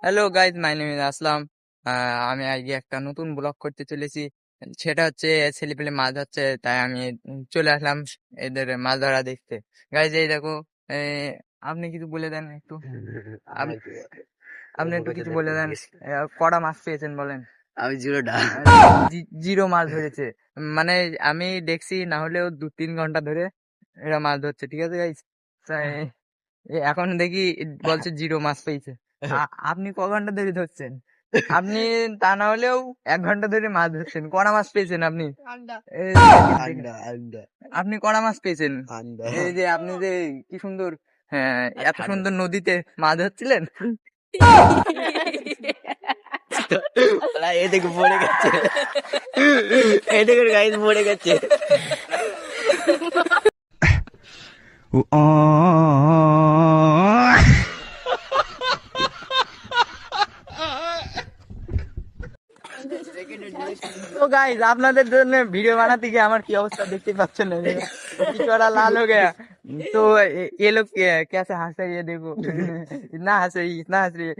Hello guys, my name is Aslam. আমি আজকে একটা নতুন ব্লগ করতে চলেছি। সেটা হচ্ছে ছেলে পেলে মাছ ধরছে, তাই আমি চলে আসলাম এদের মাছ ধরা দেখতে। গাইজ এই দেখো, আপনি কিছু বলে দেন একটু। আপ- আপনি একটু কিছু বলে দেন। কটা মাছ পেয়েছেন বলেন। আমি জিরোটা। জিরো মাছ ধরেছে। মানে আমি দেখছি না হলেও 2-3 ঘন্টা ধরে এরা মাছ ধরছে, ঠিক আছে গাইজ। এখন দেখি বলছে জিরো মাছ পেয়েছে। আপনি ক ঘন্টা ধরে ধরছেন? আপনি তা না হলেও 1 ঘন্টা ধরে মাছ ধরছেন, কড়া মাছ পেয়েছেন আপনি? এই দেখেন দেখেন, আন্ডা আন্ডা আপনি কড়া মাছ পেয়েছেন। আন্ডা। এই যে আপনি যে কি সুন্দর, হ্যাঁ, এত সুন্দর নদীতে মাছ ধরছিলেন। এ দেখে পড়ে গেছে, এ দেখে গাইস পড়ে গেছে। তো গাইজ আপনাদের জন্য ভিডিও বানাতে গিয়ে আমার কি অবস্থা দেখতে পাচ্ছেন না, पिछवाड़ा लाल हो गया। तो ये लोग कैसे हंस रही है, देखो। इतना हंस रही है, इतना हंस रही है।